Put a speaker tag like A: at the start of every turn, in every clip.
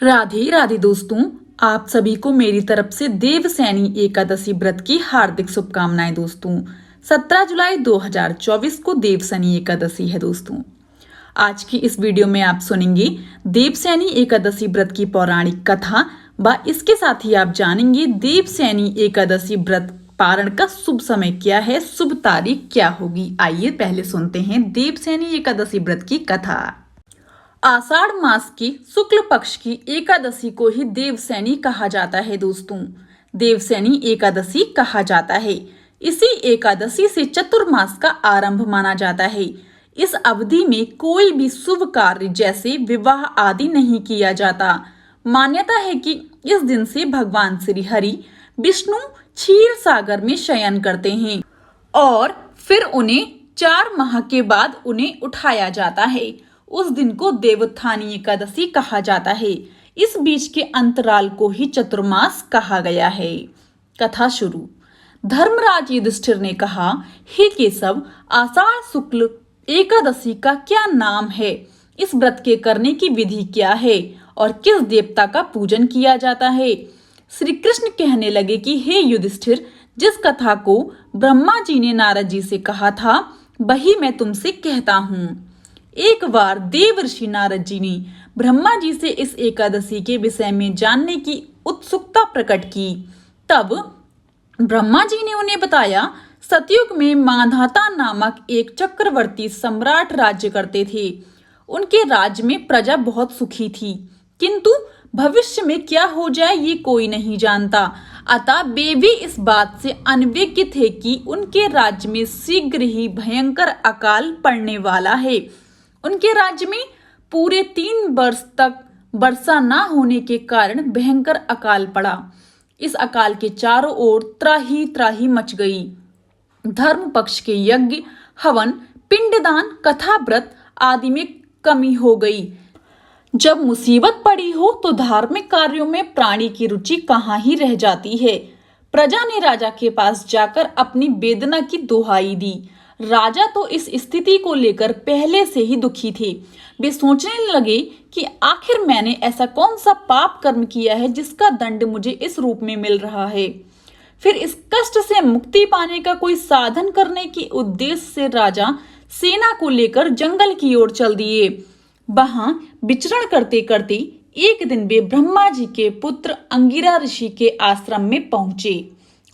A: राधे राधे दोस्तों, आप सभी को मेरी तरफ से देवसैनी एकादशी व्रत की हार्दिक शुभकामनाएं। दोस्तों 17 जुलाई 2024 को देवसैनी एकादशी है। दोस्तों आज की इस वीडियो में आप सुनेंगे देवसैनी एकादशी व्रत की पौराणिक कथा व इसके साथ ही आप जानेंगे देवसैनी एकादशी व्रत पारण का शुभ समय क्या है, शुभ तारीख क्या होगी। आइए पहले सुनते हैं देवसैनी एकादशी व्रत की कथा। आषाढ़ मास की शुक्ल पक्ष की एकादशी को ही देवसैनी कहा जाता है। दोस्तों देवसैनी एकादशी कहा जाता है। इसी एकादशी से चतुर्मास का आरंभ माना जाता है। इस अवधि में कोई भी शुभ कार्य जैसे विवाह आदि नहीं किया जाता। मान्यता है कि इस दिन से भगवान श्री हरि विष्णु क्षीर सागर में शयन करते हैं और फिर उन्हें 4 माह के बाद उन्हें उठाया जाता है। उस दिन को देवोत्थानी एकादशी कहा जाता है। इस बीच के अंतराल को ही चतुर्मास कहा गया है। कथा शुरू। धर्मराज युधिष्ठिर ने कहा, हे केशव, आषाढ़ शुक्ल एकादशी का क्या नाम है? इस व्रत के करने की विधि क्या है और किस देवता का पूजन किया जाता है? श्री कृष्ण कहने लगे कि हे युधिष्ठिर, जिस कथा को ब्रह्मा जी ने नारद जी से कहा था वही मैं तुमसे कहता हूँ। एक बार देव ऋषि नारद जी ने ब्रह्मा जी से इस एकादशी के विषय में जानने की उत्सुकता प्रकट की। तब ब्रह्मा जी ने उन्हें बताया, सतयुग में मांधाता नामक एक चक्रवर्ती सम्राट राज्य करते थे। उनके राज्य में प्रजा बहुत सुखी थी, किंतु भविष्य में क्या हो जाए ये कोई नहीं जानता। अतः वे भी इस बात से अनभिज्ञ थे कि उनके राज्य में शीघ्र ही भयंकर अकाल पड़ने वाला है। उनके राज्य में पूरे 3 वर्ष तक वर्षा न होने के कारण भयंकर अकाल पड़ा। इस अकाल के चारों ओर त्राही त्राही मच गई। धर्म पक्ष के यज्ञ, हवन, पिंडदान, कथा व्रत आदि में कमी हो गई। जब मुसीबत पड़ी हो तो धार्मिक कार्यों में प्राणी की रुचि कहाँ ही रह जाती है। प्रजा ने राजा के पास जाकर अपनी वेदना की दुहाई दी। राजा तो इस स्थिति को लेकर पहले से ही दुखी थे। वे सोचने लगे कि आखिर मैंने ऐसा कौन सा पाप कर्म किया है जिसका दंड मुझे इस रूप में मिल रहा है। फिर इस कष्ट से मुक्ति पाने का कोई साधन करने के उद्देश्य से राजा सेना को लेकर जंगल की ओर चल दिए। वहां विचरण करते करते एक दिन वे ब्रह्मा जी के पुत्र अंगिरा ऋषि के आश्रम में पहुंचे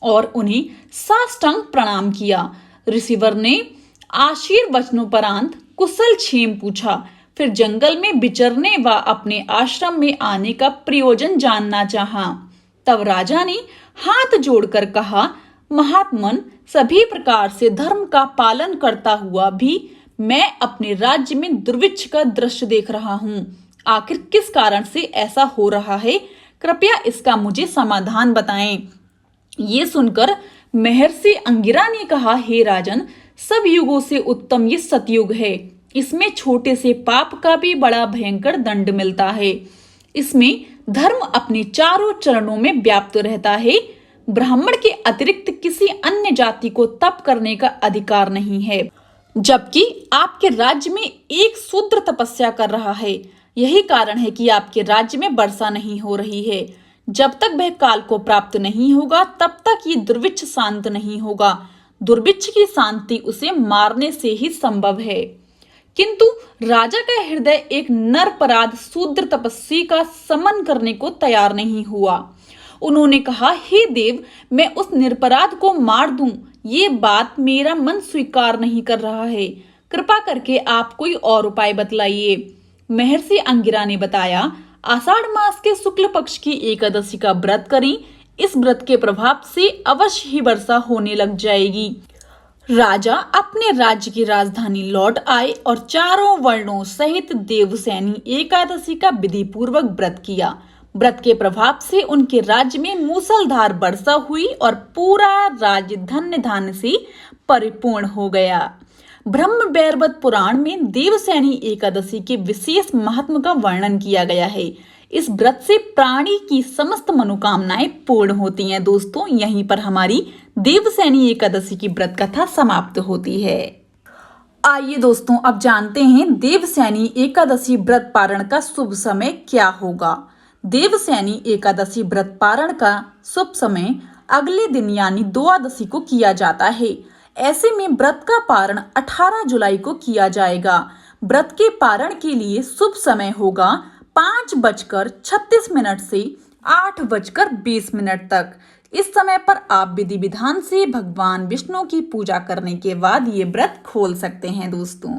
A: और उन्हें साष्टांग प्रणाम किया। ऋषिवर ने आशीर्वचनोपरांत कुशल क्षेम पूछा। फिर जंगल में विचरने व अपने आश्रम में आने का प्रयोजन जानना चाहा। तब राजा ने हाथ जोड़कर कहा, महात्मन, सभी प्रकार से धर्म का पालन करता हुआ भी मैं अपने राज्य में दुर्भिक्ष का दृश्य देख रहा हूँ। आखिर किस कारण से ऐसा हो रहा है? कृपया इसका मुझे समाधान बताएं। ये सुनकर महर्षि अंगिरा ने कहा, हे राजन, सब युगों से उत्तम ये सतयुग है। इसमें छोटे से पाप का भी बड़ा भयंकर दंड मिलता है। इसमें धर्म अपने चारों चरणों में व्याप्त रहता है। ब्राह्मण के अतिरिक्त किसी अन्य जाति को तप करने का अधिकार नहीं है, जबकि आपके राज्य में एक शूद्र तपस्या कर रहा है। यही कारण है कि आपके राज्य में वर्षा नहीं हो रही है। जब तक वह काल को प्राप्त नहीं होगा तब तक ये दुर्भिक्ष शांत नहीं होगा। दुर्भिक्ष की शांति उसे मारने से ही संभव है। किंतु राजा का हृदय एक नरपराध शूद्र तपस्वी का समन करने को तैयार नहीं हुआ। उन्होंने कहा, हे देव, मैं उस निरपराध को मार दूं, ये बात मेरा मन स्वीकार नहीं कर रहा है। कृपा करके आप कोई और उपाय बतलाइए। महर्षि अंगिरा ने बताया, आषाढ़ मास के शुक्ल पक्ष की एकादशी का व्रत करें। इस व्रत के प्रभाव से अवश्य ही वर्षा होने लग जाएगी। राजा अपने राज्य की राजधानी लौट आए और चारों वर्णों सहित देवसैनी एकादशी का विधि पूर्वक व्रत किया। व्रत के प्रभाव से उनके राज्य में मूसलधार वर्षा हुई और पूरा राज्य धन्य धान्य से परिपूर्ण हो गया। ब्रह्म वैवर्त पुराण में देवसैनी एकादशी के विशेष महत्व का वर्णन किया गया है। इस व्रत से प्राणी की समस्त मनोकामनाएं पूर्ण होती हैं। दोस्तों यहीं पर हमारी देवसैनी एकादशी की व्रत कथा समाप्त होती है। आइए दोस्तों अब जानते हैं देवसैनी एकादशी व्रत पारण का शुभ समय क्या होगा। देवसैनी एकादशी व्रत पारण का शुभ समय अगले दिन यानी द्वादशी को किया जाता है। ऐसे में व्रत का पारण 18 जुलाई को किया जाएगा। व्रत के पारण के लिए शुभ समय होगा 5:36 से 8:20 तक। इस समय पर आप विधि विधान से भगवान विष्णु की पूजा करने के बाद ये व्रत खोल सकते हैं दोस्तों।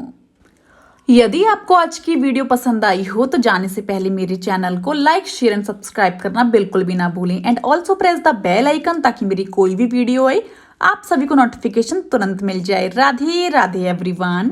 A: यदि आपको आज की वीडियो पसंद आई हो तो जाने से पहले मेरे चैनल को लाइक, शेयर एंड सब्सक्राइब करना बिल्कुल भी ना भूलें and also press the bell icon ताकि मेरी कोई भी वीडियो आए आप सभी को नोटिफिकेशन तुरंत मिल जाए। राधे राधे एवरीवन।